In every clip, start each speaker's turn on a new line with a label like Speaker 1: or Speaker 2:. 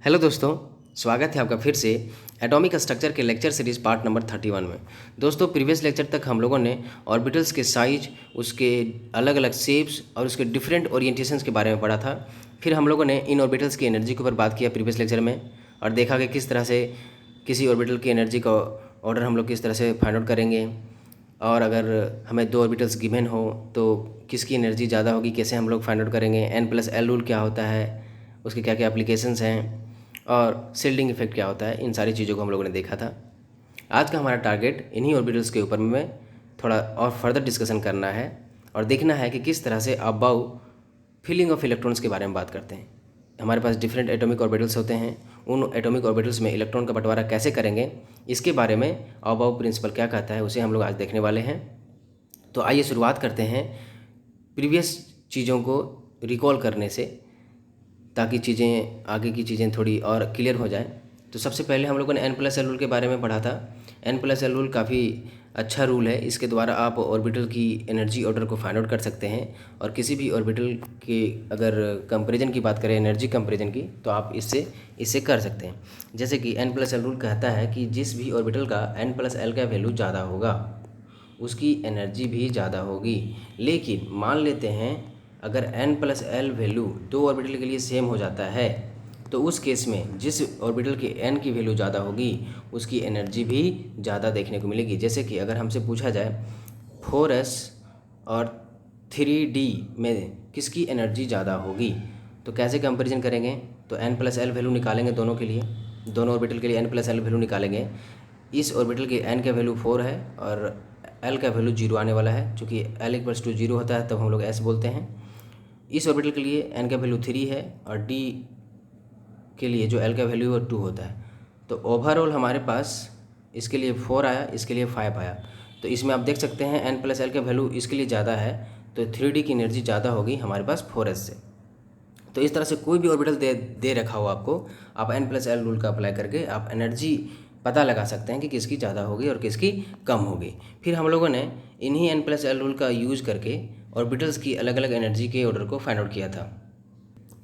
Speaker 1: Hello दोस्तों, स्वागत है आपका फिर से एटॉमिक स्ट्रक्चर के लेक्चर सीरीज पार्ट नंबर 31 में। दोस्तों, प्रीवियस लेक्चर तक हम लोगों ने ऑर्बिटल्स के साइज, उसके अलग अलग शेप्स और उसके डिफरेंट ओरिएंटेशंस के बारे में पढ़ा था। फिर हम लोगों ने इन ऑर्बिटल्स की एनर्जी के ऊपर बात किया प्रीवियस लेक्चर में और देखा कि किस तरह से किसी ऑर्बिटल की एनर्जी का ऑर्डर हम लोग किस तरह से फाइंड आउट करेंगे, और अगर हमें दो ऑर्बिटल्स गिवन हो तो किसकी एनर्जी ज़्यादा होगी, कैसे हम लोग फाइंड आउट करेंगे, N+L रूल क्या होता है, उसके क्या क्या एप्लीकेशंस हैं और शिल्डिंग इफेक्ट क्या होता है। इन सारी चीज़ों को हम लोगों ने देखा था। आज का हमारा टारगेट इन्हीं ऑर्बिटल्स के ऊपर में थोड़ा और फर्दर डिस्कशन करना है और देखना है कि किस तरह से अबाउ फिलिंग ऑफ इलेक्ट्रॉन्स के बारे में बात करते हैं। हमारे पास डिफरेंट एटॉमिक ऑर्बिटल्स होते हैं, उन एटॉमिक ऑर्बिटल्स में इलेक्ट्रॉन का बंटवारा कैसे करेंगे, इसके बारे में अबाउ प्रिंसिपल क्या कहता है, उसे हम लोग आज देखने वाले हैं। तो आइए शुरुआत करते हैं प्रीवियस चीज़ों को रिकॉल करने से, ताकि चीज़ें आगे की चीज़ें थोड़ी और क्लियर हो जाए। तो सबसे पहले हम लोगों ने N+L रूल के बारे में पढ़ा था। N+L रूल काफ़ी अच्छा रूल है। इसके द्वारा आप ऑर्बिटल की एनर्जी ऑर्डर को फाइंड आउट कर सकते हैं और किसी भी ऑर्बिटल की अगर कंपैरिजन की बात करें, एनर्जी कंपैरिजन की, तो आप इससे कर सकते हैं। जैसे कि N+L रूल कहता है कि जिस भी ऑर्बिटल का N+L का वैल्यू ज़्यादा होगा उसकी एनर्जी भी ज़्यादा होगी। लेकिन मान लेते हैं अगर N+L वैल्यू दो ऑर्बिटल के लिए सेम हो जाता है तो उस केस में जिस ऑर्बिटल की N की वैल्यू ज़्यादा होगी उसकी एनर्जी भी ज़्यादा देखने को मिलेगी। जैसे कि अगर हमसे पूछा जाए 4s और 3d में किसकी एनर्जी ज़्यादा होगी, तो कैसे कंपैरिजन करेंगे? तो N+L वैल्यू निकालेंगे दोनों के लिए, दोनों ऑर्बिटल के लिए N+L वैल्यू निकालेंगे। इस ऑर्बिटल की N का वैल्यू 4 है और L का वैल्यू 0 आने वाला है। चूँकि L=0 होता है तब हम लोग S बोलते हैं। इस ऑर्बिटल के लिए N का वैल्यू 3 है और D के लिए जो L का वैल्यू वो 2 होता है। तो ओवरऑल हमारे पास इसके लिए 4 आया, इसके लिए 5 आया। तो इसमें आप देख सकते हैं N+L का वैल्यू इसके लिए ज़्यादा है तो 3D की एनर्जी ज़्यादा होगी हमारे पास 4s से। तो इस तरह से कोई भी ऑर्बिटल दे रखा हो आपको, आप N+L रूल का अप्लाई करके आप एनर्जी पता लगा सकते हैं कि किसकी ज़्यादा होगी और किसकी कम होगी। फिर हम लोगों ने इन्हीं N+L रूल का यूज़ करके ऑर्बिटल्स की अलग अलग एनर्जी के ऑर्डर को फाइंड आउट किया था।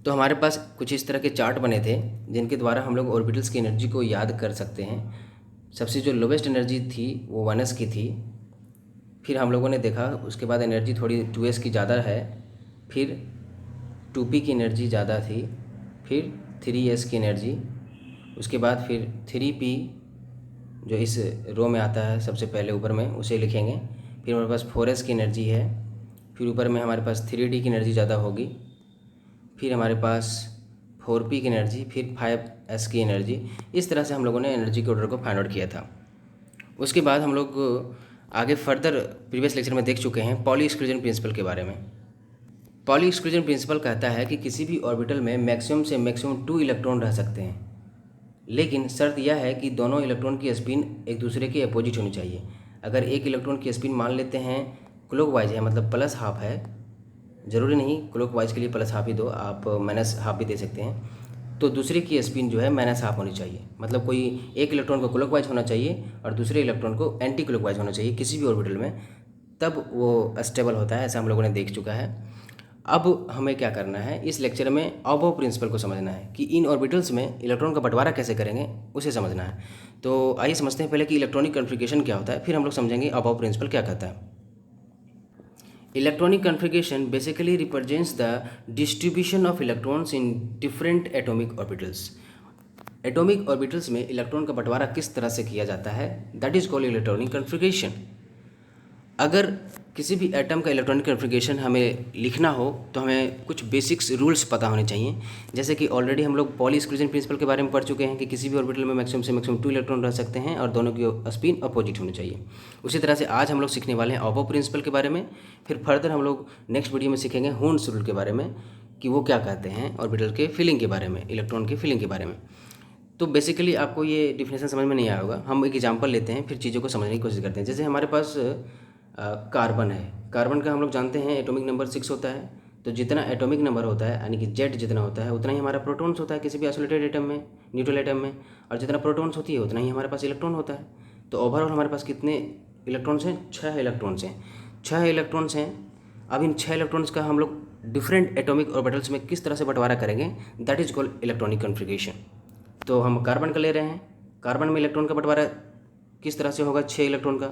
Speaker 1: तो हमारे पास कुछ इस तरह के चार्ट बने थे जिनके द्वारा हम लोग ऑर्बिटल्स की एनर्जी को याद कर सकते हैं। सबसे जो लोवेस्ट एनर्जी थी वो 1s की थी। फिर हम लोगों ने देखा उसके बाद एनर्जी थोड़ी 2s की ज़्यादा है, फिर 2p की एनर्जी ज़्यादा थी, फिर 3s की एनर्जी, उसके बाद फिर 3p जो इस रो में आता है सबसे पहले ऊपर में उसे लिखेंगे। फिर हमारे पास 4s की एनर्जी है, फिर ऊपर में हमारे पास 3d की एनर्जी ज़्यादा होगी, फिर हमारे पास 4p की एनर्जी, फिर 5s की एनर्जी। इस तरह से हम लोगों ने एनर्जी के ऑर्डर को फाइंड आउट किया था। उसके बाद हम लोग आगे फर्दर प्रीवियस लेक्चर में देख चुके हैं पॉली एक्सक्लूजन प्रिंसिपल के बारे में। पॉली एक्सक्लूजन प्रिंसिपल कहता है कि किसी भी ऑर्बिटल में मैक्सिमम से मैक्सिमम 2 इलेक्ट्रॉन रह सकते हैं, लेकिन शर्त यह है कि दोनों इलेक्ट्रॉन की स्पिन एक दूसरे के अपोजिट होनी चाहिए। अगर एक इलेक्ट्रॉन की स्पिन मान लेते हैं क्लॉकवाइज है, मतलब प्लस हाफ है, ज़रूरी नहीं क्लॉकवाइज के लिए प्लस हाफ ही दो, आप माइनस हाफ भी दे सकते हैं, तो दूसरे की स्पिन जो है माइनस हाफ होनी चाहिए। मतलब कोई एक इलेक्ट्रॉन को क्लॉकवाइज होना चाहिए और दूसरे इलेक्ट्रॉन को एंटी क्लॉकवाइज होना चाहिए किसी भी ऑर्बिटल में, तब वो स्टेबल होता है। ऐसा हम लोगों ने देख चुका है। अब हमें क्या करना है, इस लेक्चर में अबो प्रिंसिपल को समझना है कि इन ऑर्बिटल्स में इलेक्ट्रॉन का बंटवारा कैसे करेंगे, उसे समझना है। तो आइए समझते हैं पहले कि इलेक्ट्रॉनिक कॉन्फ़िगरेशन क्या होता है, फिर हम लोग समझेंगे अबो प्रिंसिपल क्या कहता है। Electronic configuration basically represents the distribution of electrons in different atomic orbitals. Atomic orbitals में इलेक्ट्रॉन का बंटवारा किस तरह से किया जाता है, that is called electronic configuration. अगर किसी भी एटम का इलेक्ट्रॉनिक कॉन्फ़िगरेशन हमें लिखना हो तो हमें कुछ बेसिक्स रूल्स पता होने चाहिए। जैसे कि ऑलरेडी हम लोग पॉली एक्सक्लूजन प्रिंसिपल के बारे में पढ़ चुके हैं कि किसी भी ऑर्बिटल में मैक्सिमम से मैक्सिमम 2 इलेक्ट्रॉन रह सकते हैं और दोनों की स्पिन अपोजिट होनी चाहिए। उसी तरह से आज हम लोग सीखने वाले हैं अबो प्रिंसिपल के बारे में। फिर फर्दर हम लोग नेक्स्ट वीडियो में सीखेंगे हूर्न्स रूल के बारे में कि वो क्या कहते हैं, ऑर्बिटल के फिलिंग के बारे में, इलेक्ट्रॉन के फिलिंग के बारे में। तो बेसिकली आपको ये डिफिनेशन समझ में नहीं आया होगा। हम एक एग्जांपल लेते हैं, फिर चीज़ों को समझने की कोशिश करते हैं। जैसे हमारे पास कार्बन है। कार्बन का हम लोग जानते हैं एटॉमिक नंबर 6 होता है। तो जितना एटॉमिक नंबर होता है यानी कि जेड जितना होता है उतना ही हमारा प्रोटॉन्स होता है किसी भी आइसोलेटेड एटम में, न्यूट्रल एटम में, और जितना प्रोटॉन्स होती है उतना ही हमारे पास इलेक्ट्रॉन होता है। तो ओवरऑल हमारे पास कितने इलेक्ट्रॉन्स हैं? 6 इलेक्ट्रॉन्स हैं। 6 इलेक्ट्रॉन्स हैं। अब इन 6 इलेक्ट्रॉन्स का हम लोग डिफरेंट एटॉमिक ऑर्बिटल्स में किस तरह से बंटवारा करेंगे, that is called electronic configuration. तो हम कार्बन का ले रहे हैं। कार्बन में इलेक्ट्रॉन का बंटवारा किस तरह से होगा, 6 इलेक्ट्रॉन का।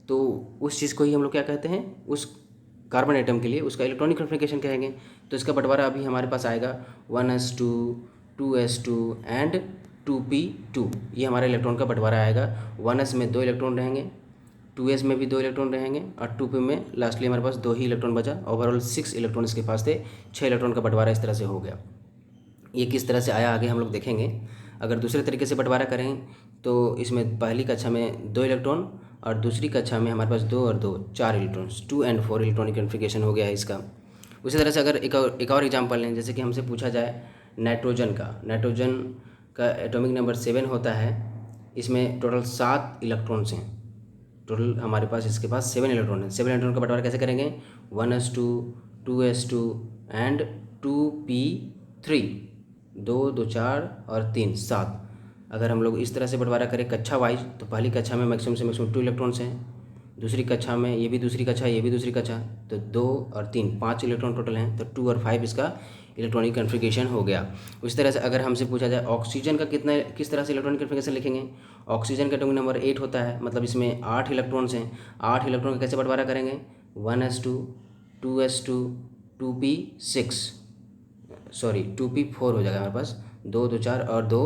Speaker 1: तो उस चीज़ को ही हम लोग क्या कहते हैं, उस कार्बन एटम के लिए उसका इलेक्ट्रॉनिक कॉन्फ़िगरेशन कहेंगे। तो इसका बंटवारा अभी हमारे पास आएगा 1s2 2s2 एंड 2p2। ये हमारा इलेक्ट्रॉन का बंटवारा आएगा। 1s में 2 इलेक्ट्रॉन रहेंगे, 2s में भी 2 इलेक्ट्रॉन रहेंगे और 2p में लास्टली हमारे पास 2 ही इलेक्ट्रॉन बचा। ओवरऑल 6 इलेक्ट्रॉन इसके पास थे। 6 इलेक्ट्रॉन का बंटवारा इस तरह से हो गया। ये किस तरह से आया आगे हम लोग देखेंगे। अगर दूसरे तरीके से बंटवारा करें तो इसमें पहली कक्षा में 2 इलेक्ट्रॉन और दूसरी कक्षा में हमारे पास 2 और 2 4 इलेक्ट्रॉन्स, 2 and 4 इलेक्ट्रॉनिक कॉन्फ़िगरेशन हो गया है इसका। उसी तरह से अगर एक और एग्जांपल लें, जैसे कि हमसे पूछा जाए नाइट्रोजन का एटॉमिक नंबर 7 होता है। इसमें टोटल 7 इलेक्ट्रॉन्स हैं। टोटल हमारे पास इसके पास 7 इलेक्ट्रॉन हैं। 7 इलेक्ट्रॉन का बंटवारा कैसे करेंगे, 1s2 2s2 एंड 2p3, 2 2 4 और 3 7। अगर हम लोग इस तरह से बंटवारा करें कक्षा वाइज, तो पहली कक्षा में मैक्सिमम से मैक्सिमम 2 इलेक्ट्रॉन्स हैं। दूसरी कक्षा में ये भी दूसरी कक्षा, ये भी दूसरी कक्षा, तो 2 और 3 5 इलेक्ट्रॉन टोटल हैं। तो 2 और 5 इसका इलेक्ट्रॉनिक कॉन्फ़िगरेशन हो गया। उस तरह से अगर हमसे पूछा जाए ऑक्सीजन का किस तरह से इलेक्ट्रॉनिक कॉन्फ़िगरेशन लिखेंगे, ऑक्सीजन का एटॉमिक नंबर 8 होता है। मतलब इसमें 8 इलेक्ट्रॉन्स हैं। 8 इलेक्ट्रॉन का कैसे बंटवारा करेंगे, 1s2 2s2 2p6, sorry 2p4 हो जाएगा हमारे पास। 2 2 4 और 2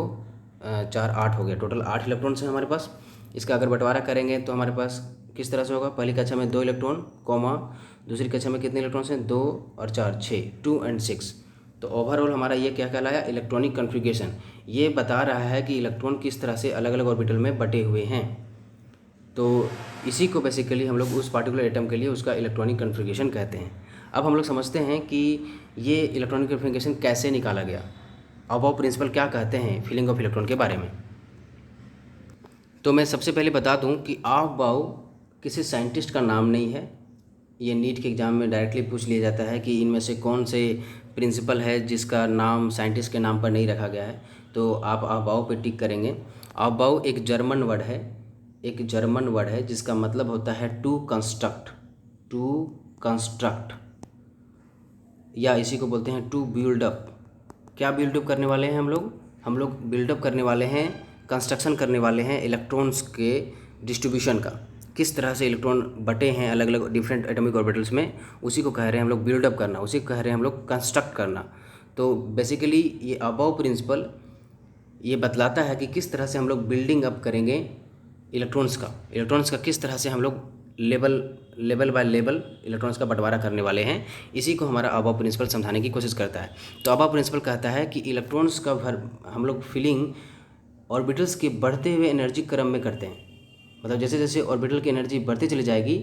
Speaker 1: 4 8 हो गया। टोटल 8 इलेक्ट्रॉन्स हैं हमारे पास। इसका अगर बंटवारा करेंगे तो हमारे पास किस तरह से होगा, पहली कक्षा में 2 इलेक्ट्रॉन कॉमा दूसरी कक्षा में कितने इलेक्ट्रॉन्स हैं, 2 और 4 6, 2 and 6। तो ओवरऑल हमारा ये क्या कहलाया, इलेक्ट्रॉनिक कॉन्फ़िगरेशन। ये बता रहा है कि इलेक्ट्रॉन किस तरह से अलग अलग ऑर्बिटल में बटे हुए हैं। तो इसी को बेसिकली हम लोग उस पार्टिकुलर एटम के लिए उसका इलेक्ट्रॉनिक कॉन्फ़िगरेशन कहते हैं। अब हम लोग समझते हैं कि ये इलेक्ट्रॉनिक कॉन्फ़िगरेशन कैसे निकाला गया। अबाव प्रिंसिपल क्या कहते हैं फिलिंग ऑफ इलेक्ट्रॉन के बारे में। तो मैं सबसे पहले बता दूं कि अबाव किसी साइंटिस्ट का नाम नहीं है। ये नीट के एग्ज़ाम में डायरेक्टली पूछ लिया जाता है कि इनमें से कौन से प्रिंसिपल है जिसका नाम साइंटिस्ट के नाम पर नहीं रखा गया है। तो आप अबाव पे टिक करेंगे। अबाव एक जर्मन वर्ड है जिसका मतलब होता है टू कंस्ट्रक्ट, या इसी को बोलते हैं टू बिल्ड अप। क्या बिल्ड अप करने वाले हैं हम लोग बिल्डअप करने वाले हैं, कंस्ट्रक्शन करने वाले हैं इलेक्ट्रॉन्स के डिस्ट्रीब्यूशन का। किस तरह से इलेक्ट्रॉन बटे हैं अलग अलग डिफरेंट एटॉमिक ऑर्बिटल्स में, उसी को कह रहे हैं हम लोग बिल्डअप करना, उसी को कह रहे हैं हम लोग कंस्ट्रक्ट करना। तो बेसिकली ये अबाव प्रिंसिपल ये बतलाता है कि किस तरह से हम लोग बिल्डिंग अप करेंगे इलेक्ट्रॉन्स का किस तरह से हम लोग लेवल बाय लेवल इलेक्ट्रॉन्स का बंटवारा करने वाले हैं। इसी को हमारा अबाव प्रिंसिपल समझाने की कोशिश करता है। तो अबाव प्रिंसिपल कहता है कि इलेक्ट्रॉन्स का हम लोग फिलिंग ऑर्बिटल्स के बढ़ते हुए एनर्जी क्रम में करते हैं। मतलब जैसे जैसे ऑर्बिटल की एनर्जी बढ़ती चली जाएगी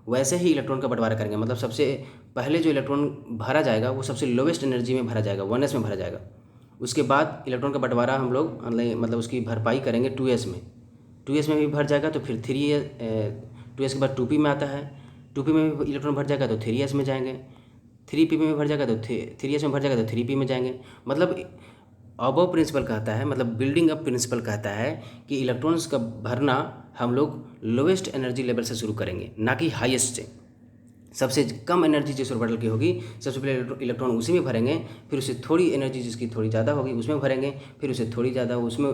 Speaker 1: वैसे ही इलेक्ट्रॉन का बंटवारा करेंगे। मतलब सबसे पहले जो इलेक्ट्रॉन भरा जाएगा वो सबसे लोवेस्ट एनर्जी में भरा जाएगा, 1s में भरा जाएगा। उसके बाद इलेक्ट्रॉन का बंटवारा हम लोग मतलब उसकी भरपाई करेंगे 2s में। 2s में भी भर जाएगा तो फिर 2s के बाद 2p में आता है। 2p में भी इलेक्ट्रॉन भर जाएगा तो 3s में जाएंगे। 3p में भी भर जाएगा तो 3s में भर जाएगा तो 3p में जाएंगे। मतलब अबाव प्रिंसिपल कहता है, मतलब बिल्डिंग अप प्रिंसिपल कहता है कि इलेक्ट्रॉन्स का भरना हम लोग लोवेस्ट एनर्जी लेवल से शुरू करेंगे, ना कि हाईएस्ट से। सबसे कम एनर्जी जिस ऑर्बिटल की होगी सबसे पहले इलेक्ट्रॉन उसी में भरेंगे, फिर उससे थोड़ी एनर्जी जिसकी थोड़ी ज़्यादा होगी उसमें भरेंगे, फिर उससे थोड़ी ज़्यादा उसमें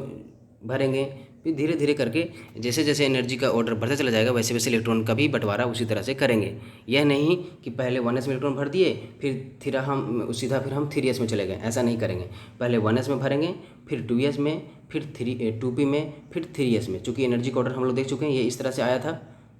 Speaker 1: भरेंगे। फिर धीरे धीरे करके जैसे जैसे एनर्जी का ऑर्डर बढ़ता चला जाएगा वैसे वैसे इलेक्ट्रॉन का भी बंटवारा उसी तरह से करेंगे। यह नहीं कि पहले 1s में इलेक्ट्रॉन भर दिए फिर हम 3s में चले गए, ऐसा नहीं करेंगे। पहले 1s में भरेंगे, फिर 2s में, फिर 2p में, फिर 3s में। चूँकि एनर्जी का ऑर्डर हम लोग देख चुके हैं, ये इस तरह से आया था।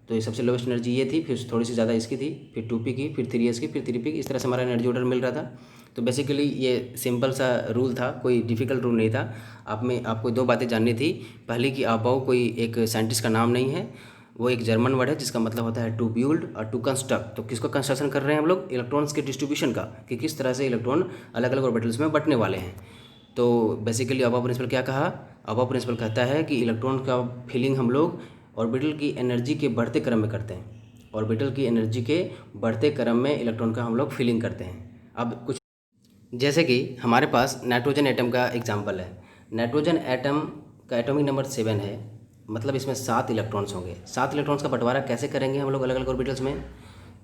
Speaker 1: तो ये सबसे लोवेस्ट एनर्जी ये थी, फिर थोड़ी सी ज़्यादा इसकी थी, फिर 2p की, फिर 3s की, फिर 3p की। इस तरह से हमारा एनर्जी ऑर्डर मिल रहा था। तो बेसिकली ये सिंपल सा रूल था, कोई डिफ़िकल्ट रूल नहीं था। आपको 2 बातें जाननी थी। पहली कि अबाव कोई एक साइंटिस्ट का नाम नहीं है, वो एक जर्मन वर्ड है जिसका मतलब होता है टू बिल्ड और टू कंस्ट्रक्ट। तो किसको कंस्ट्रक्शन कर रहे हैं हम लोग, इलेक्ट्रॉन्स के डिस्ट्रीब्यूशन का, कि किस तरह से इलेक्ट्रॉन अलग अलग ऑर्बिटल्स में बंटने वाले हैं। तो बेसिकली अबाव प्रिंसिपल क्या कहा, अबाव प्रिंसिपल कहता है कि इलेक्ट्रॉन का फिलिंग हम लोग ऑर्बिटल की एनर्जी के बढ़ते क्रम में करते हैं। ऑर्बिटल की एनर्जी के बढ़ते क्रम में इलेक्ट्रॉन का हम लोग फिलिंग करते हैं। अब कुछ जैसे कि हमारे पास नाइट्रोजन एटम का एग्जांपल है। नाइट्रोजन एटम का एटॉमिक नंबर 7 है, मतलब इसमें 7 इलेक्ट्रॉन्स होंगे। 7 इलेक्ट्रॉन्स का बंटवारा कैसे करेंगे हम लोग अलग अलग ऑर्बिटल्स में।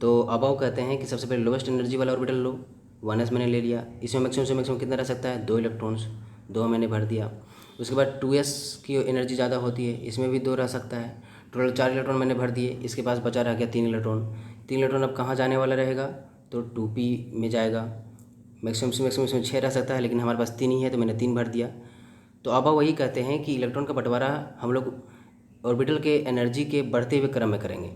Speaker 1: तो अबाव कहते हैं कि सबसे पहले लोवेस्ट एनर्जी वाला ऑर्बिटल लो, 1s मैंने ले लिया। इसमें मैक्सिमम से मैक्सिमम कितना रह सकता है, 2 इलेक्ट्रॉन्स, 2 मैंने भर दिया। उसके बाद 2s की एनर्जी ज़्यादा होती है, इसमें भी 2 रह सकता है। टोटल 4 इलेक्ट्रॉन मैंने भर दिए, इसके पास बचा रह गया 3 इलेक्ट्रॉन। 3 इलेक्ट्रॉन अब कहाँ जाने वाला रहेगा, तो 2p में जाएगा। मैक्सिमम से मैक्सिमम इसमें 6 रह सकता है, लेकिन हमारे पास 3 ही है तो मैंने 3 भर दिया। तो अब वही कहते हैं कि इलेक्ट्रॉन का बंटवारा हम लोग ऑर्बिटल के एनर्जी के बढ़ते हुए क्रम में करेंगे,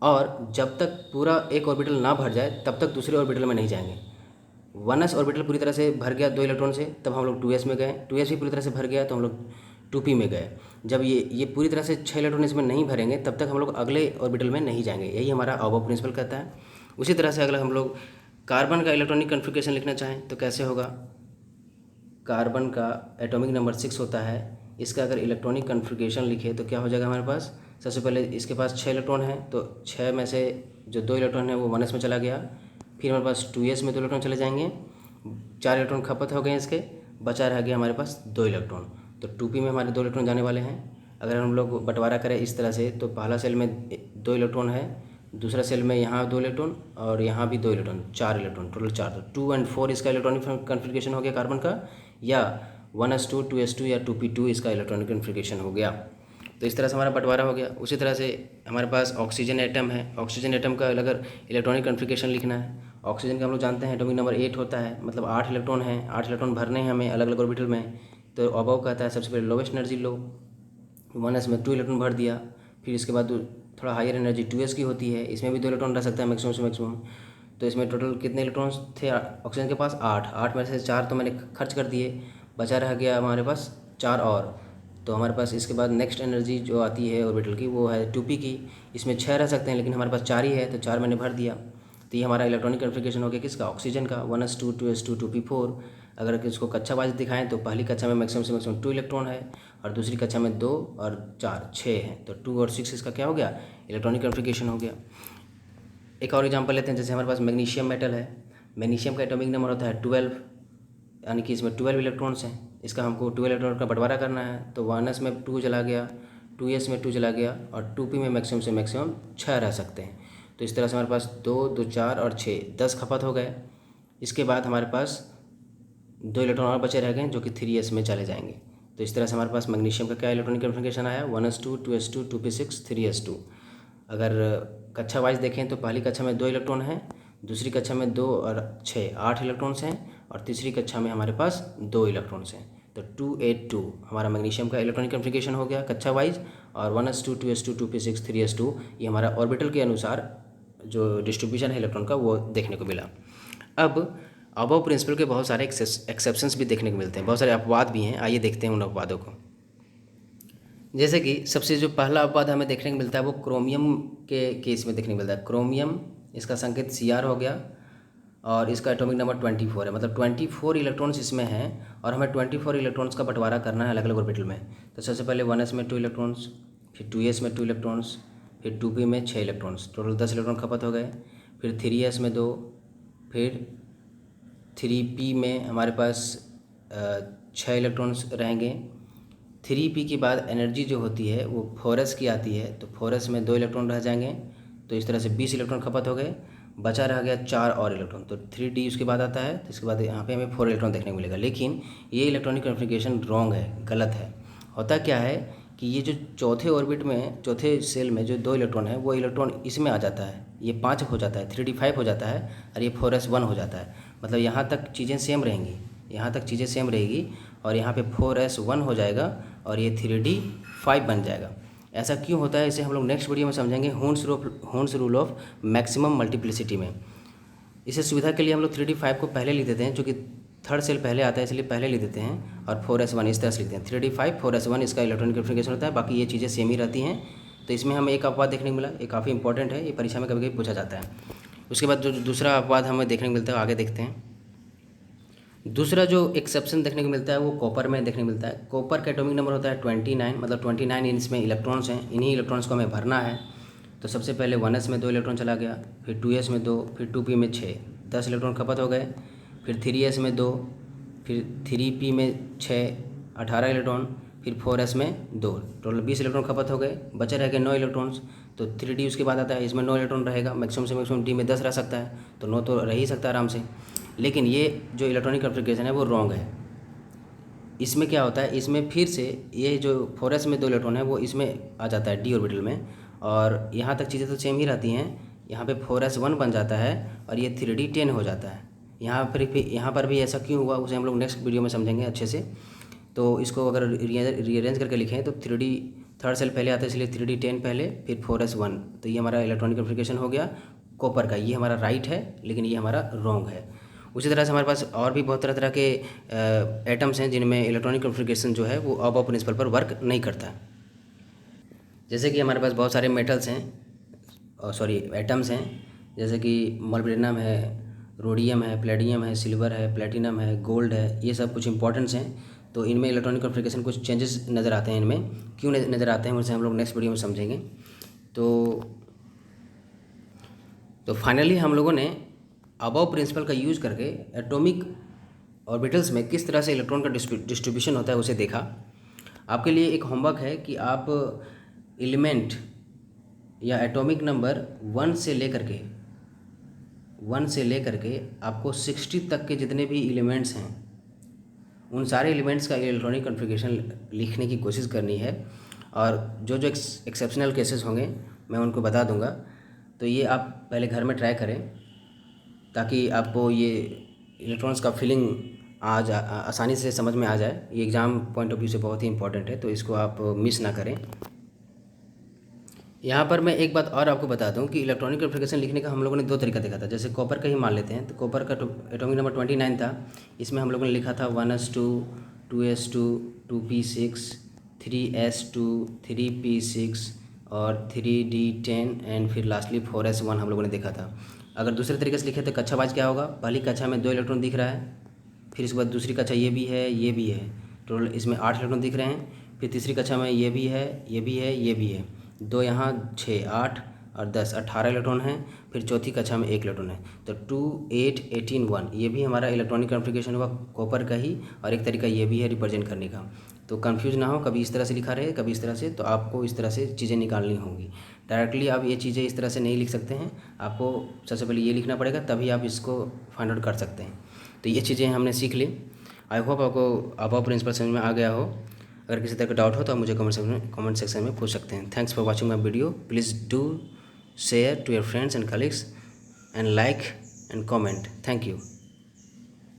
Speaker 1: और जब तक पूरा एक ऑर्बिटल ना भर जाए तब तक दूसरे ऑर्बिटल में नहीं जाएंगे। 1s ऑर्बिटल पूरी तरह से भर गया 2 इलेक्ट्रॉन से, तब हम लोग 2s में गए। 2s भी पूरी तरह से भर गया तो हम लोग 2p में गए। जब ये पूरी तरह से 6 इलेक्ट्रॉन इसमें नहीं भरेंगे तब तक हम लोग अगले ऑर्बिटल में नहीं जाएंगे। यही हमारा अबोव प्रिंसिपल कहता है। उसी तरह से अगर हम लोग कार्बन का इलेक्ट्रॉनिक कॉन्फ़िगरेशन लिखना चाहें तो कैसे होगा। कार्बन का एटॉमिक नंबर 6 होता है, इसका अगर इलेक्ट्रॉनिक कॉन्फ़िगरेशन लिखे तो क्या हो जाएगा हमारे पास। सबसे पहले इसके पास 6 इलेक्ट्रॉन है, तो 6 में से जो 2 इलेक्ट्रॉन है वो 1s में चला गया। फिर हमारे पास 2s में 2 इलेक्ट्रॉन चले जाएंगे, 4 इलेक्ट्रॉन खपत हो गए इसके, बचा रह गया हमारे पास 2 इलेक्ट्रॉन। तो 2p में हमारे 2 इलेक्ट्रॉन जाने वाले हैं। अगर हम लोग बंटवारा करें इस तरह से, तो पहला सेल में 2 इलेक्ट्रॉन है, दूसरा सेल में यहाँ 2 इलेक्ट्रॉन और यहाँ भी 2 इलेक्ट्रॉन, 4 इलेक्ट्रॉन, टोटल 4। तो 2 और 4 इसका इलेक्ट्रॉनिक कॉन्फ़िगरेशन हो गया कार्बन का, या 1s2 2s2 या 2p2 इसका इलेक्ट्रॉनिक कॉन्फ़िगरेशन हो गया। तो इस तरह से हमारा बंटवारा हो गया। उसी तरह से हमारे पास ऑक्सीजन एटम है। ऑक्सीजन एटम का अगर इलेक्ट्रॉनिक कॉन्फ़िगरेशन लिखना है, ऑक्सीजन का हम लोग जानते हैं एटॉमिक नंबर 8 होता है, मतलब 8 इलेक्ट्रॉन हैं, 8 इलेक्ट्रॉन भरने हैं हमें अलग अलग ऑर्बिटल में। तो अबव कहता है सबसे पहले लोवेस्ट एनर्जी लो, 1s में 2 इलेक्ट्रॉन भर दिया। फिर इसके बाद थोड़ा हायर एनर्जी 2s की होती है, इसमें भी 2 इलेक्ट्रॉन रह सकता है मैक्सिमम से मैक्सिमम। तो इसमें टोटल कितने इलेक्ट्रॉन्स थे ऑक्सीजन के पास, 8 में से 4 तो मैंने खर्च कर दिए, बचा रह गया हमारे पास 4 और। तो हमारे पास इसके बाद नेक्स्ट एनर्जी जो आती है ऑर्बिटल की वो है 2p की, इसमें 6 रह सकते हैं लेकिन हमारे पास 4 ही है तो 4 मैंने भर दिया। तो ये हमारा इलेक्ट्रॉनिक कॉन्फ़िगरेशन हो गया किसका, ऑक्सीजन का, 1s2 2s2 2p4। अगर इसको कक्षा वाइज दिखाएं तो पहली कक्षा में मैक्सिमम से मैक्सिमम 2 इलेक्ट्रॉन है, और दूसरी कक्षा में 2 और 4 6 हैं। तो 2 और 6 इसका क्या हो गया, इलेक्ट्रॉनिक कॉन्फ़िगरेशन हो गया। एक और एग्जांपल लेते हैं, जैसे हमारे पास मैग्नीशियम मेटल है। मैग्नीशियम का एटॉमिक नंबर होता है 12, यानी कि इसमें 12 इलेक्ट्रॉन्स हैं। इसका हमको 12 इलेक्ट्रॉन का बंटवारा करना है, तो 1s में 2 चला गया, 2s में 2 चला गया, और 2p में मैक्सिमम से मैक्सिमम 6 रह सकते हैं। तो इस तरह से हमारे पास 2 2 4 और 6 10 खपत हो गए। इसके बाद हमारे पास 2 इलेक्ट्रॉन और बचे रह गए जो कि 3s में चले जाएंगे। तो इस तरह से हमारे पास मैग्नीशियम का क्या इलेक्ट्रॉनिक कॉन्फ़िगरेशन आया, 1s2 2s2 2p6 3s2। अगर कक्षा वाइज देखें तो पहली कक्षा में 2 इलेक्ट्रॉन हैं, दूसरी कक्षा में 2 और 6 8 इलेक्ट्रॉन्स हैं, और तीसरी कक्षा में हमारे पास 2 इलेक्ट्रॉन्स हैं। तो 282 हमारा मैग्नीशियम का इलेक्ट्रॉनिक कॉन्फ़िगरेशन हो गया कक्षा वाइज, और 1s2 2s2 2p6 3s2 ये हमारा ऑर्बिटल के अनुसार जो डिस्ट्रीब्यूशन है इलेक्ट्रॉन का वो देखने को मिला। अब अबव प्रिंसिपल के बहुत सारे एक्सेप्शंस भी देखने को मिलते हैं, बहुत सारे अपवाद भी हैं। आइए देखते हैं उन अपवादों को। जैसे कि सबसे जो पहला अपवाद हमें देखने को मिलता है वो क्रोमियम के केस में देखने को मिलता है। क्रोमियम, इसका संकेत Cr हो गया, और इसका एटॉमिक नंबर 24 है, मतलब 24 इलेक्ट्रॉन्स इसमें हैं, और हमें 24 इलेक्ट्रॉन्स का बंटवारा करना है अलग अलग ऑर्बिटल में। तो सबसे पहले 1s में 2 इलेक्ट्रॉन्स, फिर 2s में 2 इलेक्ट्रॉन्स, फिर 2p में 6 इलेक्ट्रॉन्स, टोटल 10 इलेक्ट्रॉन खपत हो गए। फिर 3s में 2, फिर 3p में हमारे पास 6 इलेक्ट्रॉन्स रहेंगे। 3p के बाद एनर्जी जो होती है वो 4s की आती है, तो 4s में 2 इलेक्ट्रॉन रह जाएंगे। तो इस तरह से 20 इलेक्ट्रॉन खपत हो गए, बचा रह गया 4 और इलेक्ट्रॉन। तो 3d उसके बाद आता है, तो इसके बाद यहाँ पे हमें 4 इलेक्ट्रॉन देखने को मिलेगा। लेकिन ये इलेक्ट्रॉनिक कॉन्फ़िगरेशन रॉन्ग है, गलत है। होता क्या है कि ये जो चौथे ऑर्बिट में, चौथे सेल में जो 2 इलेक्ट्रॉन है वो इलेक्ट्रॉन इसमें आ जाता है, ये 5 हो जाता है, 3d 5 हो जाता है, और ये 4s 1 हो जाता है। मतलब यहाँ तक चीज़ें सेम रहेंगी, यहाँ तक चीज़ें सेम रहेगी, और यहाँ पे 4s 1 हो जाएगा और ये 3d 5 बन जाएगा। ऐसा क्यों होता है इसे हम लोग नेक्स्ट वीडियो में समझेंगे, हून्स रूल ऑफ मैक्सिमम मल्टीप्लिसिटी में। इसे सुविधा के लिए हम लोग 3d 5 को पहले लिख देते हैं, जो कि थर्ड सेल पहले आता है इसलिए पहले लिख देते हैं, और 4s 1 इस तरह से लिखते हैं। 3d 5 4s 1 इसका इलेक्ट्रॉनिक कॉन्फ़िगरेशन होता है, बाकी ये चीज़ें सेम ही रहती हैं। तो इसमें हमें एक अपवाद देखने को मिला, ये काफ़ी इंपॉर्टेंट है, ये परीक्षा में कभी कभी पूछा जाता है। उसके बाद जो दूसरा अपवाद हमें देखने को मिलता है, आगे देखते हैं। दूसरा जो एक्सेप्शन देखने को मिलता है वो कॉपर में देखने को मिलता है। कॉपर का एटॉमिक नंबर होता है 29, मतलब 29 इसमें इलेक्ट्रॉन्स हैं, इन्हीं इलेक्ट्रॉन्स को हमें भरना है। तो सबसे पहले 1s में 2 इलेक्ट्रॉन चला गया, फिर 2s में 2, फिर 2p में 6, 10 इलेक्ट्रॉन खपत हो गए। फिर 3s में 2, फिर 3p में 6 18 इलेक्ट्रॉन, फिर 4s में 2, टोटल 20 इलेक्ट्रॉन खपत हो गए, बचे रह गए 9 इलेक्ट्रॉन्स। तो 3d उसके बाद आता है, इसमें 9 इलेक्ट्रॉन रहेगा, मैक्सिमम से मैक्सिमम d में 10 रह सकता है, तो 9 तो रह ही सकता है आराम से। लेकिन ये जो इलेक्ट्रॉनिक कॉन्फ़िगरेशन है वो रॉन्ग है। इसमें क्या होता है, इसमें फिर से ये जो 4s में 2 इलेक्ट्रॉन है वो इसमें आ जाता है d ऑर्बिटल में, और यहाँ तक चीज़ें तो सेम ही रहती हैं। यहाँ पे 4s1 बन जाता है और ये 3d10 हो जाता है। यहाँ पर भी ऐसा क्यों हुआ उसे हम लोग नेक्स्ट वीडियो में समझेंगे अच्छे से। तो इसको अगर रीअरेंज करके लिखें तो 3d थर्ड सेल पहले आता है, इसलिए 3d10 पहले, फिर 4s1। तो ये हमारा इलेक्ट्रॉनिक कॉन्फ़िगरेशन हो गया कॉपर का। ये हमारा राइट है लेकिन ये हमारा रॉन्ग है। उसी तरह से हमारे पास और भी बहुत तरह तरह के एटम्स हैं जिनमें इलेक्ट्रॉनिक कॉन्फ़िगरेशन जो है वो अबव प्रिंसिपल पर वर्क नहीं करता। जैसे कि हमारे पास बहुत सारे मेटल्स हैं, सॉरी एटम्स हैं, जैसे कि मॉलिब्डेनम है, रोडियम है, प्लेडियम है, सिल्वर है, प्लेटिनम है, गोल्ड है। ये सब कुछ इंपॉर्टेंट्स हैं। तो इनमें इलेक्ट्रॉनिक कॉन्फ़िगरेशन कुछ चेंजेस नज़र आते हैं। इनमें क्यों नज़र आते हैं उसे हम लोग नेक्स्ट वीडियो में समझेंगे। तो फाइनली हम लोगों ने अबव प्रिंसिपल का यूज़ करके एटॉमिक ऑर्बिटल्स में किस तरह से इलेक्ट्रॉन का डिस्ट्रीब्यूशन होता है उसे देखा। आपके लिए एक होमवर्क है कि आप एलिमेंट या एटॉमिक नंबर 1 से लेकर के आपको 60 तक के जितने भी एलिमेंट्स हैं उन सारे एलिमेंट्स का इलेक्ट्रॉनिक कॉन्फ़िगरेशन लिखने की कोशिश करनी है। और जो एक्सेप्शनल केसेस होंगे मैं उनको बता दूंगा। तो ये आप पहले घर में ट्राई करें ताकि आपको ये इलेक्ट्रॉन्स का फीलिंग आसानी से समझ में आ जाए। ये एग्ज़ाम पॉइंट ऑफ व्यू से बहुत ही इंपॉर्टेंट है, तो इसको आप मिस ना करें। यहाँ पर मैं एक बात और आपको बता दूं कि इलेक्ट्रॉनिक कॉन्फ़िगरेशन लिखने का हम लोगों ने 2 तरीका देखा था। जैसे कॉपर का ही मान लेते हैं, तो कॉपर का एटॉमिक नंबर 29 था। इसमें हम लोगों ने लिखा था 1s2, 2s2, 2p6, 3s2, 3p6 और 3d10 एंड फिर लास्टली 4s1 हम लोगों ने देखा था। अगर दूसरे तरीके से लिखे तो कक्षा वाइज क्या होगा, पहली कक्षा में 2 इलेक्ट्रॉन दिख रहा है, फिर इसके बाद दूसरी कक्षा ये भी है, ये भी है, टोटल इसमें 8 इलेक्ट्रॉन दिख रहे हैं। फिर तीसरी कक्षा में ये भी है, ये भी है, ये भी है, 2 यहाँ, 6, 8 और 10, 18 इलेक्ट्रॉन हैं। फिर चौथी कक्षा में 1 इलेक्ट्रॉन है। तो 2, 8, 18, 1 ये भी हमारा इलेक्ट्रॉनिक कॉन्फ़िगरेशन हुआ कॉपर का ही, और एक तरीका ये भी है रिप्रेजेंट करने का। तो कंफ्यूज ना हो, कभी इस तरह से लिखा रहे कभी इस तरह से, तो आपको इस तरह से चीज़ें निकालनी होंगी। डायरेक्टली आप ये चीज़ें इस तरह से नहीं लिख सकते हैं, आपको सबसे पहले ये लिखना पड़ेगा, तभी आप इसको फाइंड आउट कर सकते हैं। तो ये चीज़ें हमने सीख ली। आई होप आपको अबव प्रिंसिपल समझ में आ गया हो। अगर किसी तरह का डाउट हो तो आप मुझे कमेंट सेक्शन में पूछ सकते हैं। Thanks for watching my video. Please do share to your friends and colleagues and like and comment. Thank you.